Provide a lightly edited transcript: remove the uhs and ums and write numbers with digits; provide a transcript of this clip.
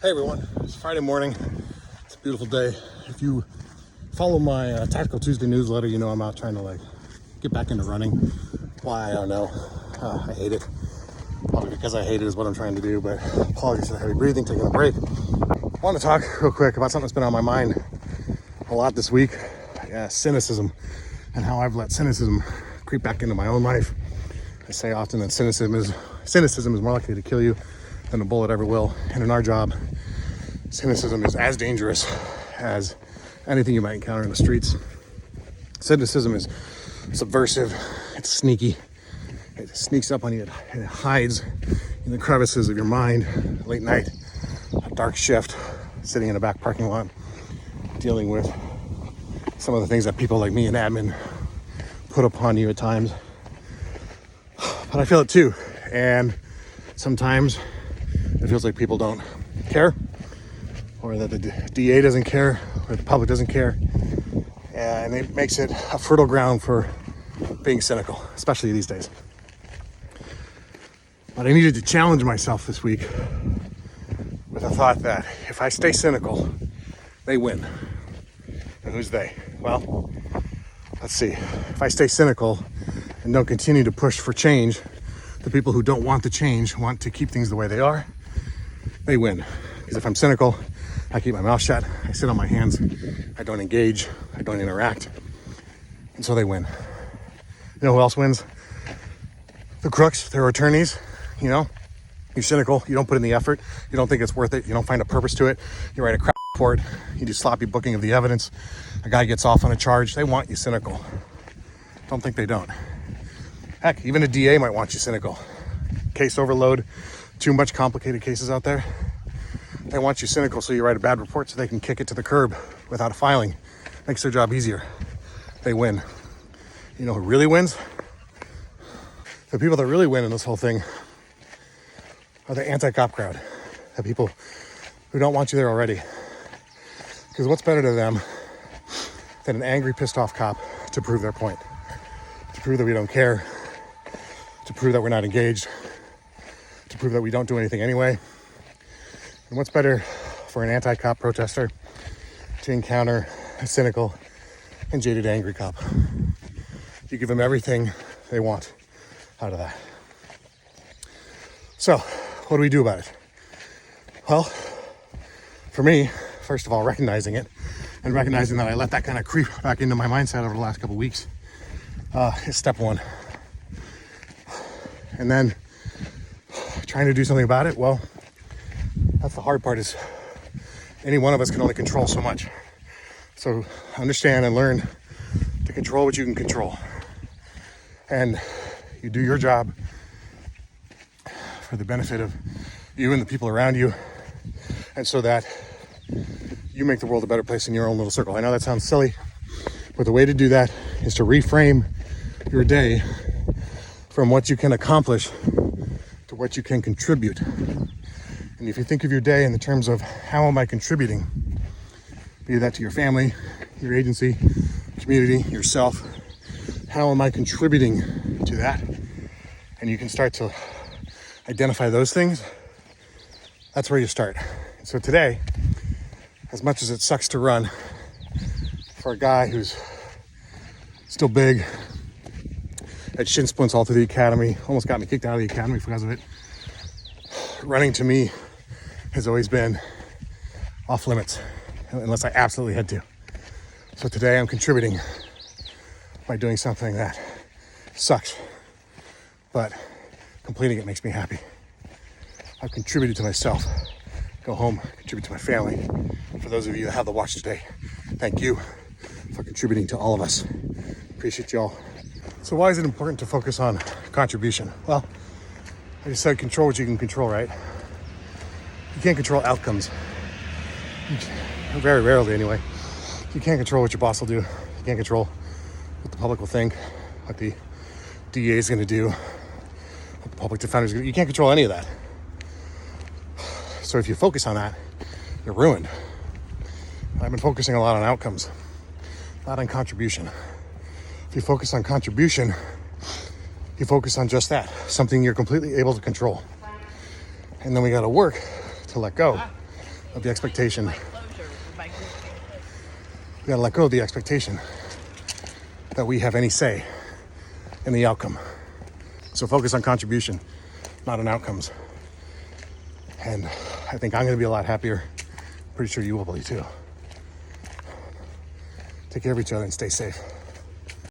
Hey everyone, it's Friday morning. It's a beautiful day. If you follow my Tactical Tuesday newsletter, you know I'm out trying to get back into running. Why, I don't know. I hate it. Probably because I hate it is what I'm trying to do, but apologies for the heavy breathing, taking a break. I want to talk real quick about something that's been on my mind a lot this week. Cynicism, and how I've let cynicism creep back into my own life. I say often that cynicism is more likely to kill you than a bullet ever will. And in our job, cynicism is as dangerous as anything you might encounter in the streets. Cynicism is subversive, it's sneaky, it sneaks up on you, and it hides in the crevices of your mind late night, a dark shift, sitting in a back parking lot, dealing with some of the things that people like me and admin put upon you at times. But I feel it too, and sometimes it feels like people don't care, or that the DA doesn't care, or the public doesn't care, and it makes it a fertile ground for being cynical, especially these days. But I needed to challenge myself this week with a thought that if I stay cynical, they win. And who's they? Well, let's see. If I stay cynical and don't continue to push for change, the people who don't want the change, want to keep things the way they are, they win. Because if I'm cynical, I keep my mouth shut, I sit on my hands, I don't engage, I don't interact, and so they win. You know who else wins? The crooks, their attorneys. You know, you're cynical, you don't put in the effort, you don't think it's worth it, you don't find a purpose to it, you write a crap report, you do sloppy booking of the evidence, a guy gets off on a charge, they want you cynical. Don't think they don't. Heck, even a DA might want you cynical. Case overload, too much complicated cases out there. They want you cynical so you write a bad report so they can kick it to the curb without a filing. Makes their job easier. They win. You know who really wins? The people that really win in this whole thing are the anti-cop crowd. The people who don't want you there already. Because what's better to them than an angry, pissed off cop to prove their point? To prove that we don't care, to prove that we're not engaged, to prove that we don't do anything anyway. And what's better for an anti-cop protester to encounter a cynical and jaded angry cop? You give them everything they want out of that. So, what do we do about it? Well, for me, first of all, recognizing it and recognizing that I let that kind of creep back into my mindset over the last couple of weeks is step one. And then trying to do something about it, well, that's the hard part, is any one of us can only control so much. So understand and learn to control what you can control. And you do your job for the benefit of you and the people around you, and so that you make the world a better place in your own little circle. I know that sounds silly, but the way to do that is to reframe your day from what you can accomplish to what you can contribute. And if you think of your day in the terms of how am I contributing, be that to your family, your agency, community, yourself, how am I contributing to that? And you can start to identify those things. That's where you start. So today, as much as it sucks to run for a guy who's still big, had shin splints all through the academy, almost got me kicked out of the academy because of it, running to me has always been off limits, unless I absolutely had to. So today I'm contributing by doing something that sucks, but completing it makes me happy. I've contributed to myself. Go home, contribute to my family. For those of you that have the watch today, thank you for contributing to all of us. Appreciate y'all. So why is it important to focus on contribution? Well, like I said, control what you can control, right? You can't control outcomes. Very rarely, anyway. You can't control what your boss will do. You can't control what the public will think, what the DA is going to do, what the public defender is going to do. You can't control any of that. So if you focus on that, you're ruined. I've been focusing a lot on outcomes, not on contribution. If you focus on contribution, you focus on just that, something you're completely able to control. And then we got to work to let go of the expectation. We gotta let go of the expectation that we have any say in the outcome. So focus on contribution, not on outcomes. And I think I'm gonna be a lot happier. Pretty sure you will be too. Take care of each other and stay safe.